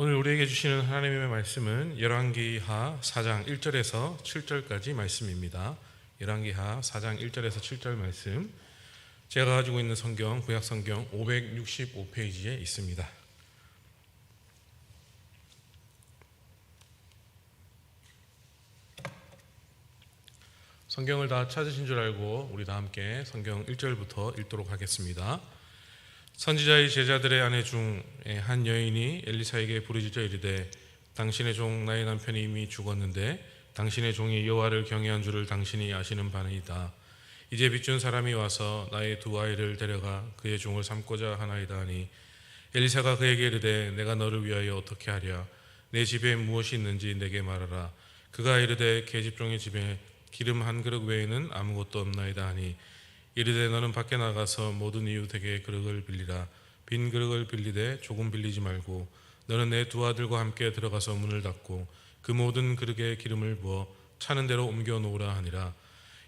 오늘 우리에게 주시는 하나님의 말씀은 열왕기하 4장 1절에서 7절까지 말씀입니다. 열왕기하 4장 1절에서 7절 말씀, 제가 가지고 있는 성경, 구약성경 565페이지에 있습니다. 성경을 다 찾으신 줄 알고 우리 다 함께 성경 1절부터 읽도록 하겠습니다. 선지자의 제자들의 아내 중에 한 여인이 엘리사에게 부르짖어 이르되, 당신의 종 나의 남편이 이미 죽었는데 당신의 종이 여호와를 경외한 줄을 당신이 아시는 바니이다. 이제 빚준 사람이 와서 나의 두 아이를 데려가 그의 종을 삼고자 하나이다 하니, 엘리사가 그에게 이르되, 내가 너를 위하여 어떻게 하랴? 내 집에 무엇이 있는지 내게 말하라. 그가 이르되, 계집종의 집에 기름 한 그릇 외에는 아무것도 없나이다 하니, 이르되, 너는 밖에 나가서 모든 이웃에게 그릇을 빌리라. 빈 그릇을 빌리되 조금 빌리지 말고, 너는 내 두 아들과 함께 들어가서 문을 닫고 그 모든 그릇에 기름을 부어 차는 대로 옮겨 놓으라 하니라.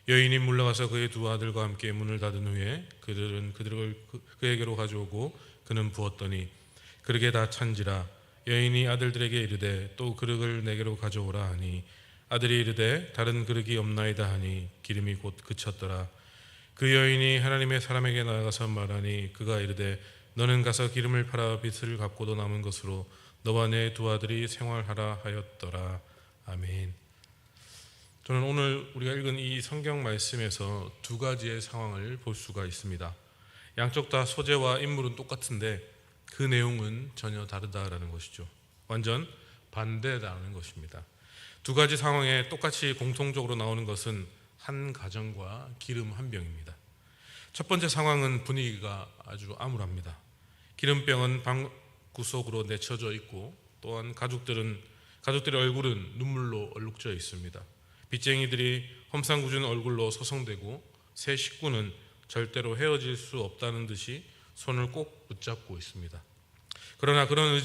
여인이 물러가서 그의 두 아들과 함께 문을 닫은 후에 그들은 그릇을 그에게로 가져오고 그는 부었더니 그릇에 다 찬지라. 여인이 아들들에게 이르되, 또 그릇을 내게로 가져오라 하니, 아들이 이르되, 다른 그릇이 없나이다 하니 기름이 곧 그쳤더라. 그 여인이 하나님의 사람에게 나아가서 말하니, 그가 이르되, 너는 가서 기름을 팔아 빚을 갚고도 남은 것으로 너와 내 두 아들이 생활하라 하였더라. 아멘. 저는 오늘 우리가 읽은 이 성경 말씀에서 두 가지의 상황을 볼 수가 있습니다. 양쪽 다 소재와 인물은 똑같은데 그 내용은 전혀 다르다라는 것이죠. 완전 반대라는 것입니다. 두 가지 상황에 똑같이 공통적으로 나오는 것은 한 가정과 기름 한 병입니다. 첫 번째 상황은 분위기가 아주 암울합니다. 기름병은 방구 속으로 내쳐져 있고, 또한 가족들의 얼굴은 눈물로 얼룩져 있습니다. 빚쟁이들이 험상궂은 얼굴로 소송되고, 세 식구는 절대로 헤어질 수 없다는 듯이 손을 꼭 붙잡고 있습니다. 그러나 그런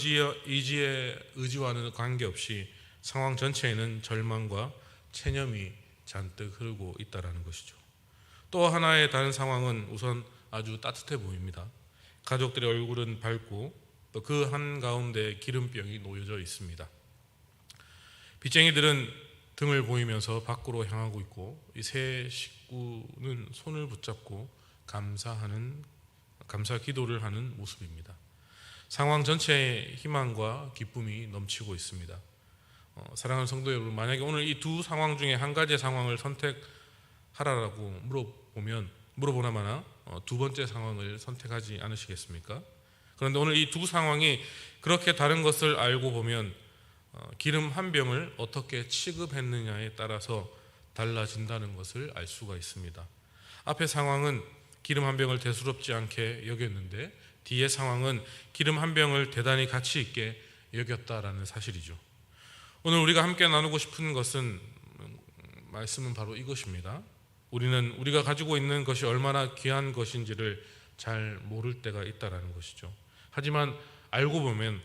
의지와는 관계없이 상황 전체에는 절망과 체념이 잔뜩 흐르고 있다는 것이죠. 또 하나의 다른 상황은 우선 아주 따뜻해 보입니다. 가족들의 얼굴은 밝고, 또 그 한가운데 기름병이 놓여져 있습니다. 빚쟁이들은 등을 보이면서 밖으로 향하고 있고, 이 세 식구는 손을 붙잡고 감사 기도를 하는 모습입니다. 상황 전체에 희망과 기쁨이 넘치고 있습니다. 사랑하는 성도 여러분, 만약에 오늘 이 두 상황 중에 한 가지의 상황을 선택하라고 물어보나마나 두 번째 상황을 선택하지 않으시겠습니까? 그런데 오늘 이 두 상황이 그렇게 다른 것을 알고 보면 기름 한 병을 어떻게 취급했느냐에 따라서 달라진다는 것을 알 수가 있습니다. 앞의 상황은 기름 한 병을 대수롭지 않게 여겼는데, 뒤의 상황은 기름 한 병을 대단히 가치 있게 여겼다라는 사실이죠. 오늘 우리가 함께 나누고 싶은 말씀은 바로 이것입니다. 우리는 우리가 가지고 있는 것이 얼마나 귀한 것인지를 잘 모를 때가 있다라는 것이죠. 하지만 알고 보면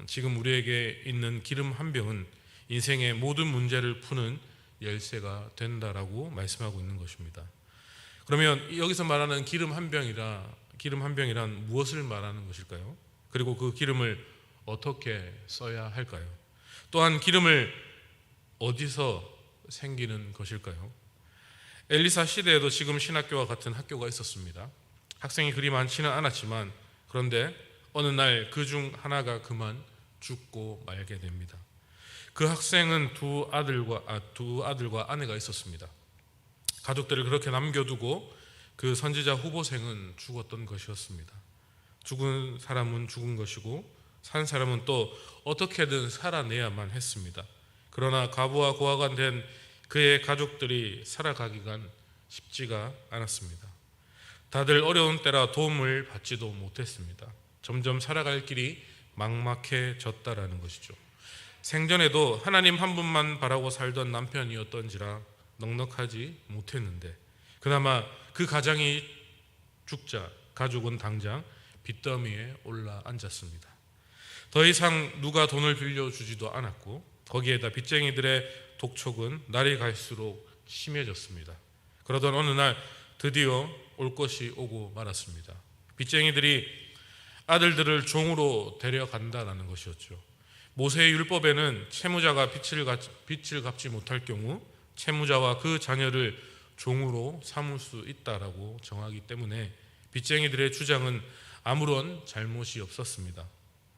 지금 우리에게 있는 기름 한 병은 인생의 모든 문제를 푸는 열쇠가 된다라고 말씀하고 있는 것입니다. 그러면 여기서 말하는 기름 한 병이란 무엇을 말하는 것일까요? 그리고 그 기름을 어떻게 써야 할까요? 또한 기름을 어디서 생기는 것일까요? 엘리사 시대에도 지금 신학교와 같은 학교가 있었습니다. 학생이 그리 많지는 않았지만, 그런데 어느 날 그 중 하나가 그만 죽고 말게 됩니다. 그 학생은 두 아들과 아내가 있었습니다. 가족들을 그렇게 남겨두고 그 선지자 후보생은 죽었던 것이었습니다. 죽은 사람은 죽은 것이고, 산 사람은 또 어떻게든 살아내야만 했습니다. 그러나 과부와 고아가 된 그의 가족들이 살아가기가 쉽지가 않았습니다. 다들 어려운 때라 도움을 받지도 못했습니다. 점점 살아갈 길이 막막해졌다라는 것이죠. 생전에도 하나님 한 분만 바라고 살던 남편이었던지라 넉넉하지 못했는데, 그나마 그 가장이 죽자 가족은 당장 빚더미에 올라 앉았습니다. 더 이상 누가 돈을 빌려주지도 않았고, 거기에다 빚쟁이들의 독촉은 날이 갈수록 심해졌습니다. 그러던 어느 날 드디어 올 것이 오고 말았습니다. 빚쟁이들이 아들들을 종으로 데려간다라는 것이었죠. 모세의 율법에는 채무자가 빚을 갚지 못할 경우 채무자와 그 자녀를 종으로 삼을 수 있다라고 정하기 때문에 빚쟁이들의 주장은 아무런 잘못이 없었습니다.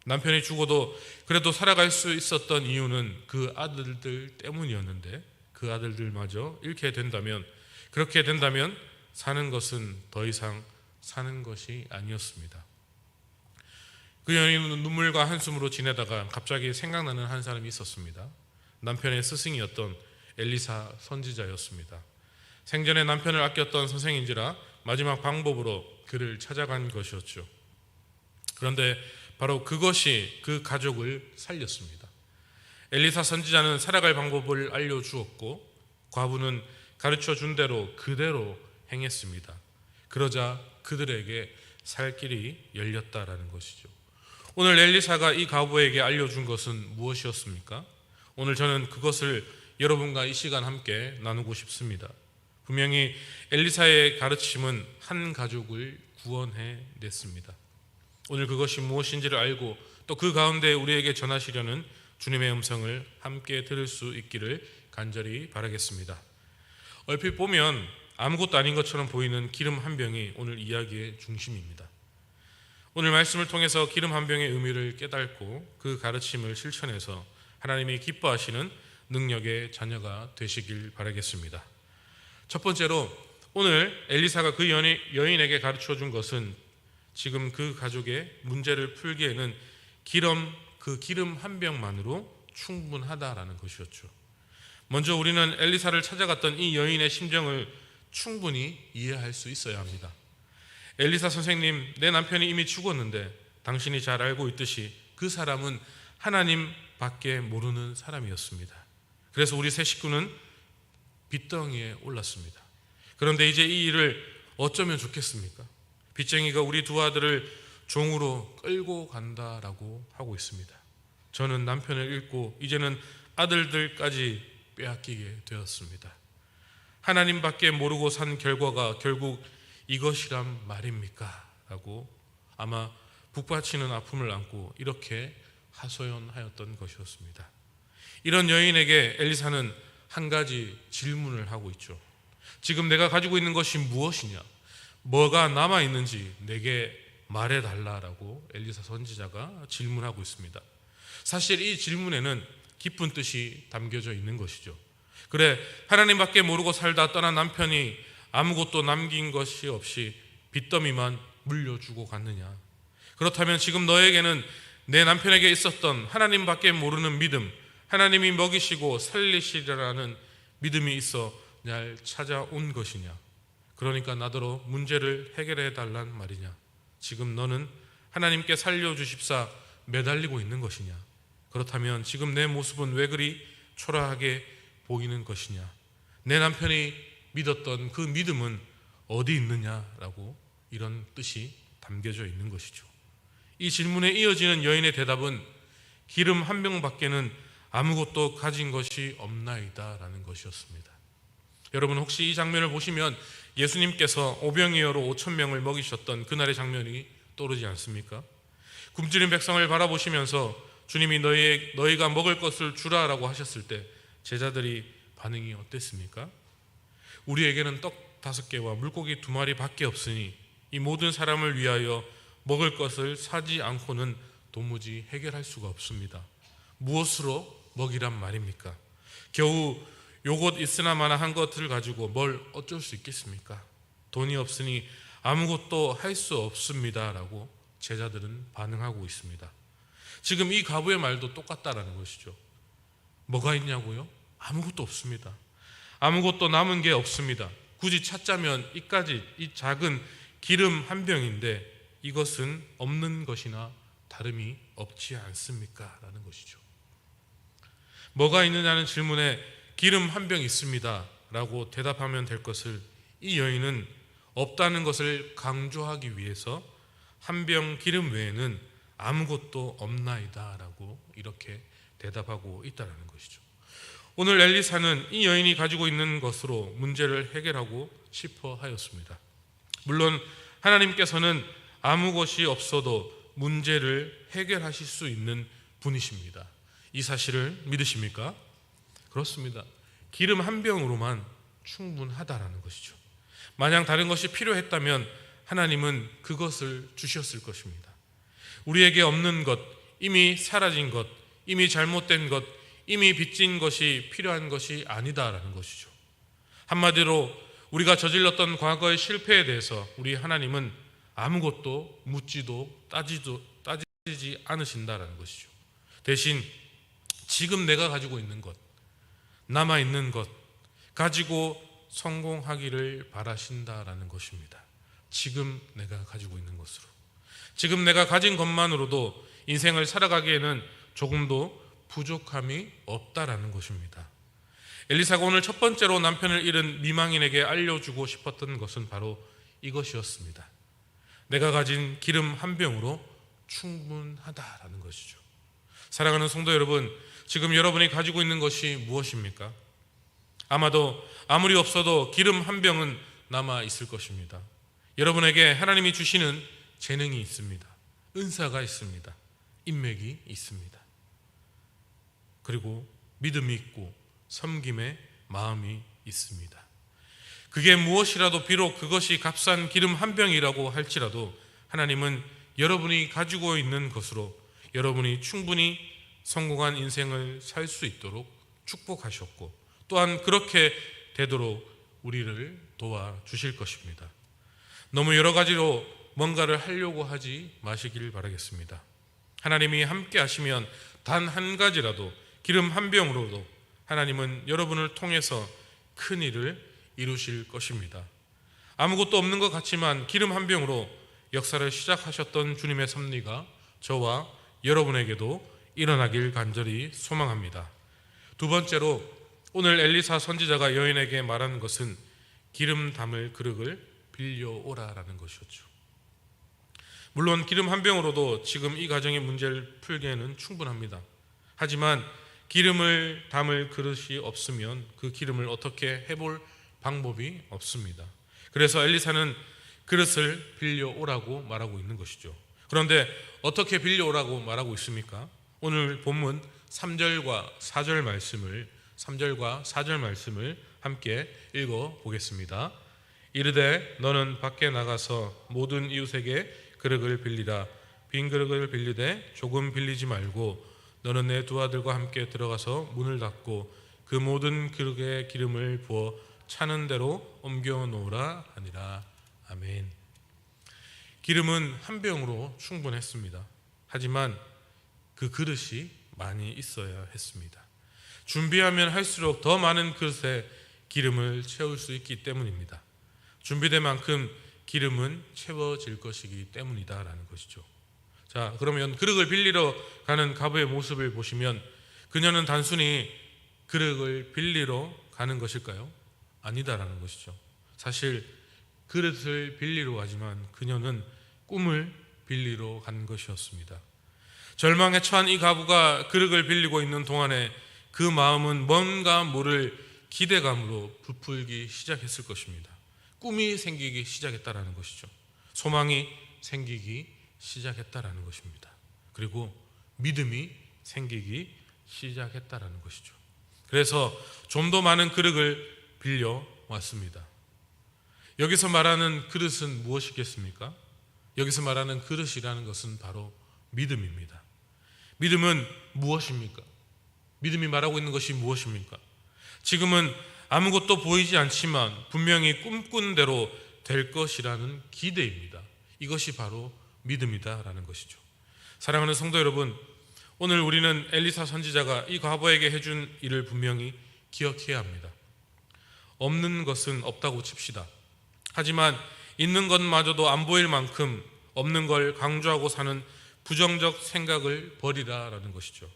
남편이 죽어도 그래도 살아갈 수 있었던 이유는 그 아들들 때문이었는데 그 아들들마저 그렇게 된다면 사는 것은 더 이상 사는 것이 아니었습니다. 그 여인은 눈물과 한숨으로 지내다가 갑자기 생각나는 한 사람이 있었습니다. 남편의 스승이었던 엘리사 선지자였습니다. 생전에 남편을 아꼈던 선생인지라 마지막 방법으로 그를 찾아간 것이었죠. 그런데 바로 그것이 그 가족을 살렸습니다. 엘리사 선지자는 살아갈 방법을 알려주었고 과부는 가르쳐준 대로 그대로 행했습니다. 그러자 그들에게 살 길이 열렸다라는 것이죠. 오늘 엘리사가 이 과부에게 알려준 것은 무엇이었습니까? 오늘 저는 그것을 여러분과 이 시간 함께 나누고 싶습니다. 분명히 엘리사의 가르침은 한 가족을 구원해냈습니다. 오늘 그것이 무엇인지를 알고 또 그 가운데 우리에게 전하시려는 주님의 음성을 함께 들을 수 있기를 간절히 바라겠습니다. 얼핏 보면 아무것도 아닌 것처럼 보이는 기름 한 병이 오늘 이야기의 중심입니다. 오늘 말씀을 통해서 기름 한 병의 의미를 깨닫고 그 가르침을 실천해서 하나님이 기뻐하시는 능력의 자녀가 되시길 바라겠습니다. 첫 번째로 오늘 엘리사가 그 여인에게 가르쳐준 것은 지금 그 가족의 문제를 풀기에는 그 기름 한 병만으로 충분하다라는 것이었죠. 먼저 우리는 엘리사를 찾아갔던 이 여인의 심정을 충분히 이해할 수 있어야 합니다. 엘리사 선생님, 내 남편이 이미 죽었는데 당신이 잘 알고 있듯이 그 사람은 하나님밖에 모르는 사람이었습니다. 그래서 우리 세 식구는 빚덩이에 올랐습니다. 그런데 이제 이 일을 어쩌면 좋겠습니까? 빚쟁이가 우리 두 아들을 종으로 끌고 간다라고 하고 있습니다. 저는 남편을 잃고 이제는 아들들까지 빼앗기게 되었습니다. 하나님밖에 모르고 산 결과가 결국 이것이란 말입니까? 라고 아마 북받치는 아픔을 안고 이렇게 하소연하였던 것이었습니다. 이런 여인에게 엘리사는 한 가지 질문을 하고 있죠. 지금 내가 가지고 있는 것이 무엇이냐? 뭐가 남아있는지 내게 말해달라라고 엘리사 선지자가 질문하고 있습니다. 사실 이 질문에는 깊은 뜻이 담겨져 있는 것이죠. 그래, 하나님밖에 모르고 살다 떠난 남편이 아무것도 남긴 것이 없이 빚더미만 물려주고 갔느냐? 그렇다면 지금 너에게는 내 남편에게 있었던 하나님밖에 모르는 믿음, 하나님이 먹이시고 살리시리라는 믿음이 있어 날 찾아온 것이냐? 그러니까 나더러 문제를 해결해 달란 말이냐? 지금 너는 하나님께 살려주십사 매달리고 있는 것이냐? 그렇다면 지금 내 모습은 왜 그리 초라하게 보이는 것이냐? 내 남편이 믿었던 그 믿음은 어디 있느냐라고 이런 뜻이 담겨져 있는 것이죠. 이 질문에 이어지는 여인의 대답은 기름 한 병밖에는 아무것도 가진 것이 없나이다라는 것이었습니다. 여러분 혹시 이 장면을 보시면 예수님께서 오병이어로 5,000명을 먹이셨던 그날의 장면이 떠오르지 않습니까? 굶주린 백성을 바라보시면서 주님이 너희가 먹을 것을 주라라고 하셨을 때 제자들이 반응이 어땠습니까? 우리에게는 떡 5개와 물고기 2마리 밖에 없으니 이 모든 사람을 위하여 먹을 것을 사지 않고는 도무지 해결할 수가 없습니다. 무엇으로 먹이란 말입니까? 겨우 요것 있으나마나 한 것을 가지고 뭘 어쩔 수 있겠습니까? 돈이 없으니 아무것도 할 수 없습니다 라고 제자들은 반응하고 있습니다. 지금 이 과부의 말도 똑같다라는 것이죠. 뭐가 있냐고요? 아무것도 없습니다. 아무것도 남은 게 없습니다. 굳이 찾자면 이 작은 기름 한 병인데 이것은 없는 것이나 다름이 없지 않습니까? 라는 것이죠. 뭐가 있느냐는 질문에 기름 한 병 있습니다 라고 대답하면 될 것을 이 여인은 없다는 것을 강조하기 위해서 한 병 기름 외에는 아무것도 없나이다 라고 이렇게 대답하고 있다는 것이죠. 오늘 엘리사는 이 여인이 가지고 있는 것으로 문제를 해결하고 싶어 하였습니다. 물론 하나님께서는 아무 것이 없어도 문제를 해결하실 수 있는 분이십니다. 이 사실을 믿으십니까? 그렇습니다. 기름 한 병으로만 충분하다라는 것이죠. 만약 다른 것이 필요했다면 하나님은 그것을 주셨을 것입니다. 우리에게 없는 것, 이미 사라진 것, 이미 잘못된 것, 이미 빚진 것이 필요한 것이 아니다라는 것이죠. 한마디로 우리가 저질렀던 과거의 실패에 대해서 우리 하나님은 아무것도 묻지도 따지지 않으신다라는 것이죠. 대신 지금 내가 가지고 있는 것, 남아있는 것 가지고 성공하기를 바라신다라는 것입니다. 지금 내가 가지고 있는 것으로, 지금 내가 가진 것만으로도 인생을 살아가기에는 조금도 부족함이 없다라는 것입니다. 엘리사가 오늘 첫 번째로 남편을 잃은 미망인에게 알려주고 싶었던 것은 바로 이것이었습니다. 내가 가진 기름 한 병으로 충분하다라는 것이죠. 사랑하는 성도 여러분, 지금 여러분이 가지고 있는 것이 무엇입니까? 아마도 아무리 없어도 기름 한 병은 남아 있을 것입니다. 여러분에게 하나님이 주시는 재능이 있습니다. 은사가 있습니다. 인맥이 있습니다. 그리고 믿음이 있고 섬김의 마음이 있습니다. 그게 무엇이라도 비록 그것이 값싼 기름 한 병이라고 할지라도 하나님은 여러분이 가지고 있는 것으로 여러분이 충분히 성공한 인생을 살 수 있도록 축복하셨고 또한 그렇게 되도록 우리를 도와주실 것입니다. 너무 여러 가지로 뭔가를 하려고 하지 마시길 바라겠습니다. 하나님이 함께 하시면 단 한 가지라도 기름 한 병으로도 하나님은 여러분을 통해서 큰 일을 이루실 것입니다. 아무것도 없는 것 같지만 기름 한 병으로 역사를 시작하셨던 주님의 섭리가 저와 여러분에게도 일어나길 간절히 소망합니다. 두 번째로 오늘 엘리사 선지자가 여인에게 말한 것은 기름 담을 그릇을 빌려오라라는 것이었죠. 물론 기름 한 병으로도 지금 이 가정의 문제를 풀기에는 충분합니다. 하지만 기름을 담을 그릇이 없으면 그 기름을 어떻게 해볼 방법이 없습니다. 그래서 엘리사는 그릇을 빌려오라고 말하고 있는 것이죠. 그런데 어떻게 빌려오라고 말하고 있습니까? 오늘 본문 3절과 4절 말씀을 함께 읽어보겠습니다. 이르되 너는 밖에 나가서 모든 이웃에게 그릇을 빌리라. 빈 그릇을 빌리되 조금 빌리지 말고 너는 내 두 아들과 함께 들어가서 문을 닫고 그 모든 그릇에 기름을 부어 차는 대로 옮겨 놓으라 하니라. 아멘. 기름은 한 병으로 충분했습니다. 하지만 그 그릇이 많이 있어야 했습니다. 준비하면 할수록 더 많은 그릇에 기름을 채울 수 있기 때문입니다. 준비된 만큼 기름은 채워질 것이기 때문이다라는 것이죠. 자, 그러면 그릇을 빌리러 가는 가부의 모습을 보시면 그녀는 단순히 그릇을 빌리러 가는 것일까요? 아니다라는 것이죠. 사실 그릇을 빌리러 가지만 그녀는 꿈을 빌리러 간 것이었습니다. 절망에 처한 이 가부가 그릇을 빌리고 있는 동안에 그 마음은 뭔가 모를 기대감으로 부풀기 시작했을 것입니다. 꿈이 생기기 시작했다라는 것이죠. 소망이 생기기 시작했다라는 것입니다. 그리고 믿음이 생기기 시작했다라는 것이죠. 그래서 좀 더 많은 그릇을 빌려 왔습니다. 여기서 말하는 그릇은 무엇이겠습니까? 여기서 말하는 그릇이라는 것은 바로 믿음입니다. 믿음은 무엇입니까? 믿음이 말하고 있는 것이 무엇입니까? 지금은 아무것도 보이지 않지만 분명히 꿈꾼 대로 될 것이라는 기대입니다. 이것이 바로 믿음이다라는 것이죠. 사랑하는 성도 여러분, 오늘 우리는 엘리사 선지자가 이 과부에게 해준 일을 분명히 기억해야 합니다. 없는 것은 없다고 칩시다. 하지만 있는 것마저도 안 보일 만큼 없는 걸 강조하고 사는 부정적 생각을 버리라라는 것이죠.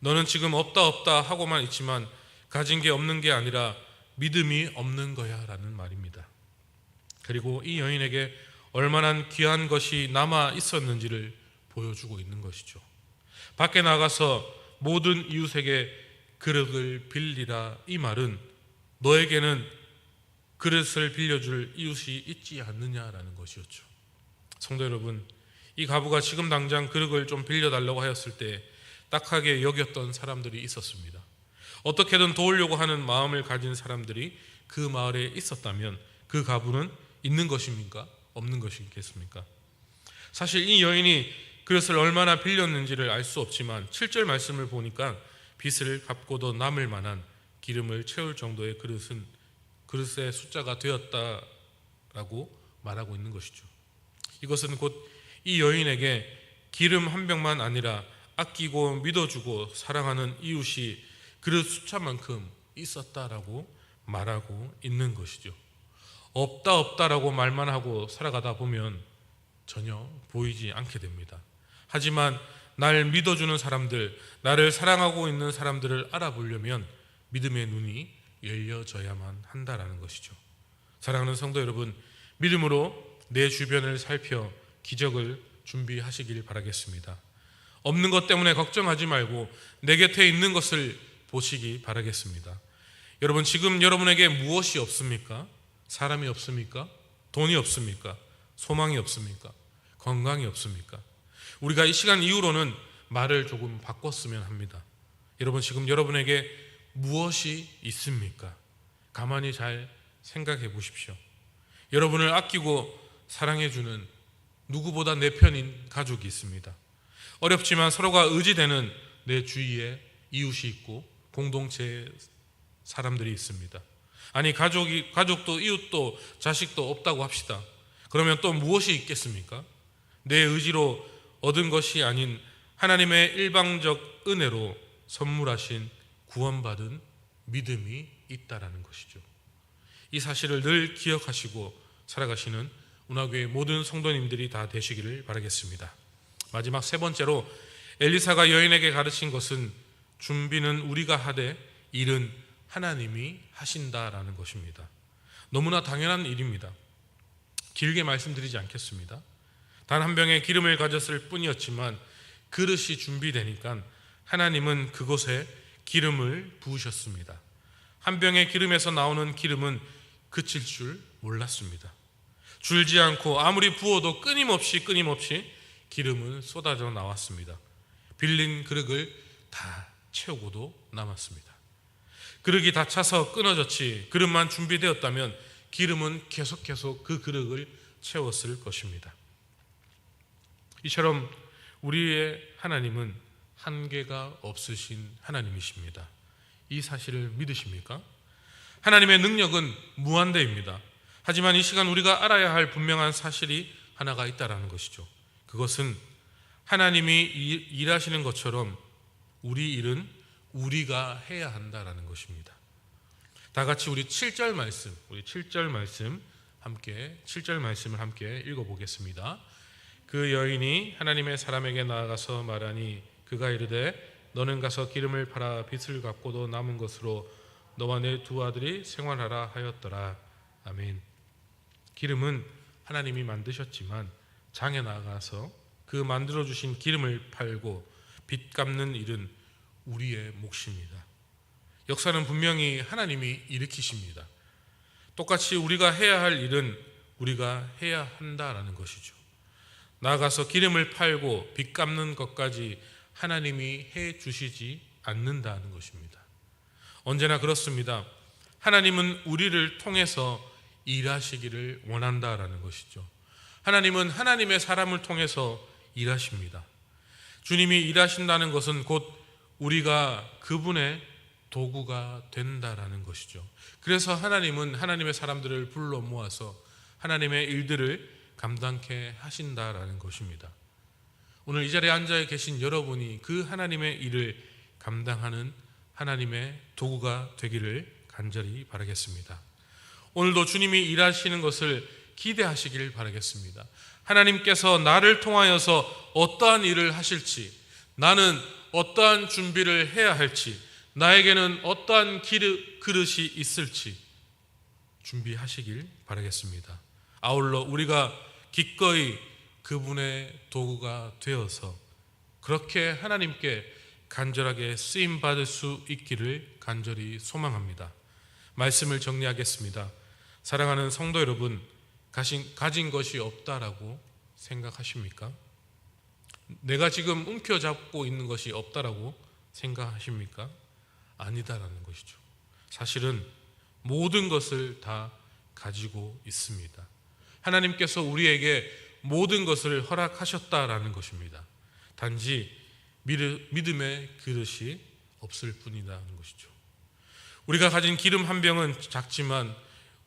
너는 지금 없다 하고만 있지만 가진 게 없는 게 아니라 믿음이 없는 거야 라는 말입니다. 그리고 이 여인에게 얼마나 귀한 것이 남아 있었는지를 보여주고 있는 것이죠. 밖에 나가서 모든 이웃에게 그릇을 빌리라, 이 말은 너에게는 그릇을 빌려줄 이웃이 있지 않느냐라는 것이었죠. 성도 여러분, 이 가부가 지금 당장 그릇을 좀 빌려달라고 하였을 때 딱하게 여겼던 사람들이 있었습니다. 어떻게든 도우려고 하는 마음을 가진 사람들이 그 마을에 있었다면 그 가부는 있는 것입니까? 없는 것이겠습니까? 사실 이 여인이 그릇을 얼마나 빌렸는지를 알 수 없지만 7절 말씀을 보니까 빚을 갚고도 남을 만한 기름을 채울 정도의 그릇의 숫자가 되었다라고 말하고 있는 것이죠. 이것은 곧 이 여인에게 기름 한 병만 아니라 아끼고 믿어주고 사랑하는 이웃이 그릇 숫자만큼 있었다라고 말하고 있는 것이죠. 없다라고 말만 하고 살아가다 보면 전혀 보이지 않게 됩니다. 하지만 날 믿어주는 사람들, 나를 사랑하고 있는 사람들을 알아보려면 믿음의 눈이 열려져야만 한다라는 것이죠. 사랑하는 성도 여러분, 믿음으로 내 주변을 살펴 기적을 준비하시길 바라겠습니다. 없는 것 때문에 걱정하지 말고 내 곁에 있는 것을 보시기 바라겠습니다. 여러분, 지금 여러분에게 무엇이 없습니까? 사람이 없습니까? 돈이 없습니까? 소망이 없습니까? 건강이 없습니까? 우리가 이 시간 이후로는 말을 조금 바꿨으면 합니다. 여러분, 지금 여러분에게 무엇이 있습니까? 가만히 잘 생각해 보십시오. 여러분을 아끼고 사랑해주는 누구보다 내 편인 가족이 있습니다. 어렵지만 서로가 의지되는 내 주위에 이웃이 있고 공동체에 사람들이 있습니다. 아니, 가족도 이웃도 자식도 없다고 합시다. 그러면 또 무엇이 있겠습니까? 내 의지로 얻은 것이 아닌 하나님의 일방적 은혜로 선물하신 구원받은 믿음이 있다라는 것이죠. 이 사실을 늘 기억하시고 살아가시는 운하교회 모든 성도님들이 다 되시기를 바라겠습니다. 마지막 세 번째로 엘리사가 여인에게 가르친 것은 준비는 우리가 하되 일은 하나님이 하신다라는 것입니다. 너무나 당연한 일입니다. 길게 말씀드리지 않겠습니다. 단 한 병의 기름을 가졌을 뿐이었지만 그릇이 준비되니까 하나님은 그곳에 기름을 부으셨습니다. 한 병의 기름에서 나오는 기름은 그칠 줄 몰랐습니다. 줄지 않고 아무리 부어도 끊임없이 기름은 쏟아져 나왔습니다. 빌린 그릇을 다 채우고도 남았습니다. 그릇이 다 차서 끊어졌지 그릇만 준비되었다면 기름은 계속 그 그릇을 채웠을 것입니다. 이처럼 우리의 하나님은 한계가 없으신 하나님이십니다. 이 사실을 믿으십니까? 하나님의 능력은 무한대입니다. 하지만 이 시간 우리가 알아야 할 분명한 사실이 하나가 있다라는 것이죠. 그것은 하나님이 일하시는 것처럼 우리 일은 우리가 해야 한다라는 것입니다. 다 같이 우리 7절 말씀을 함께 읽어보겠습니다. 그 여인이 하나님의 사람에게 나아가서 말하니 그가 이르되 너는 가서 기름을 팔아 빚을 갚고도 남은 것으로 너와 내 두 아들이 생활하라 하였더라. 아멘. 기름은 하나님이 만드셨지만 장에 나가서 그 만들어주신 기름을 팔고 빚 갚는 일은 우리의 몫입니다. 역사는 분명히 하나님이 일으키십니다. 똑같이 우리가 해야 할 일은 우리가 해야 한다라는 것이죠. 나아가서 기름을 팔고 빚 갚는 것까지 하나님이 해 주시지 않는다는 것입니다. 언제나 그렇습니다. 하나님은 우리를 통해서 일하시기를 원한다라는 것이죠. 하나님은 하나님의 사람을 통해서 일하십니다. 주님이 일하신다는 것은 곧 우리가 그분의 도구가 된다라는 것이죠. 그래서 하나님은 하나님의 사람들을 불러 모아서 하나님의 일들을 감당케 하신다라는 것입니다. 오늘 이 자리에 앉아 계신 여러분이 그 하나님의 일을 감당하는 하나님의 도구가 되기를 간절히 바라겠습니다. 오늘도 주님이 일하시는 것을 기대하시길 바라겠습니다. 하나님께서 나를 통하여서 어떠한 일을 하실지, 나는 어떠한 준비를 해야 할지, 나에게는 어떠한 그릇이 있을지 준비하시길 바라겠습니다. 아울러 우리가 기꺼이 그분의 도구가 되어서 그렇게 하나님께 간절하게 쓰임받을 수 있기를 간절히 소망합니다. 말씀을 정리하겠습니다. 사랑하는 성도 여러분, 가진 것이 없다라고 생각하십니까? 내가 지금 움켜잡고 있는 것이 없다라고 생각하십니까? 아니다라는 것이죠. 사실은 모든 것을 다 가지고 있습니다. 하나님께서 우리에게 모든 것을 허락하셨다라는 것입니다. 단지 믿음의 그릇이 없을 뿐이라는 것이죠. 우리가 가진 기름 한 병은 작지만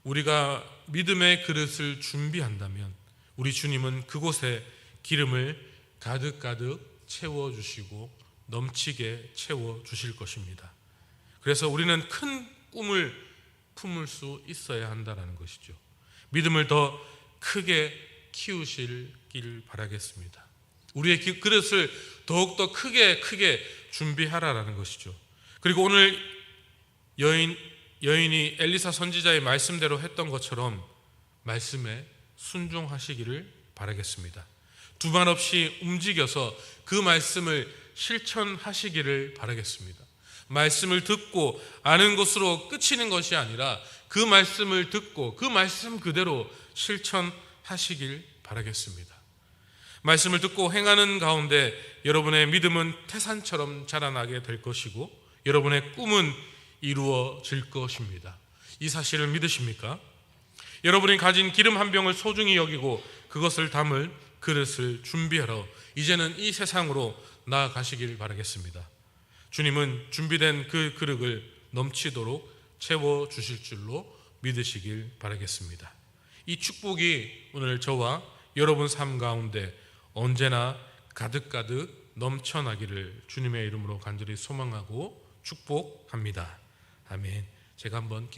우리가 믿음의 그릇을 준비한다면 우리 주님은 그곳에 기름을 가득가득 채워주시고 넘치게 채워주실 것입니다. 그래서 우리는 큰 꿈을 품을 수 있어야 한다는 것이죠. 믿음을 더 크게 키우시길 바라겠습니다. 우리의 그릇을 더욱더 크게 준비하라라는 것이죠. 그리고 오늘 여인이 엘리사 선지자의 말씀대로 했던 것처럼 말씀에 순종하시기를 바라겠습니다. 두말 없이 움직여서 그 말씀을 실천하시기를 바라겠습니다. 말씀을 듣고 아는 것으로 그치는 것이 아니라 그 말씀을 듣고 그 말씀 그대로 실천하시길 바라겠습니다. 말씀을 듣고 행하는 가운데 여러분의 믿음은 태산처럼 자라나게 될 것이고 여러분의 꿈은 이루어질 것입니다. 이 사실을 믿으십니까? 여러분이 가진 기름 한 병을 소중히 여기고 그것을 담을 그릇을 준비하러 이제는 이 세상으로 나아가시길 바라겠습니다. 주님은 준비된 그 그릇을 넘치도록 채워주실 줄로 믿으시길 바라겠습니다. 이 축복이 오늘 저와 여러분 삶 가운데 언제나 가득가득 넘쳐나기를 주님의 이름으로 간절히 소망하고 축복합니다. 아멘. 제가 한번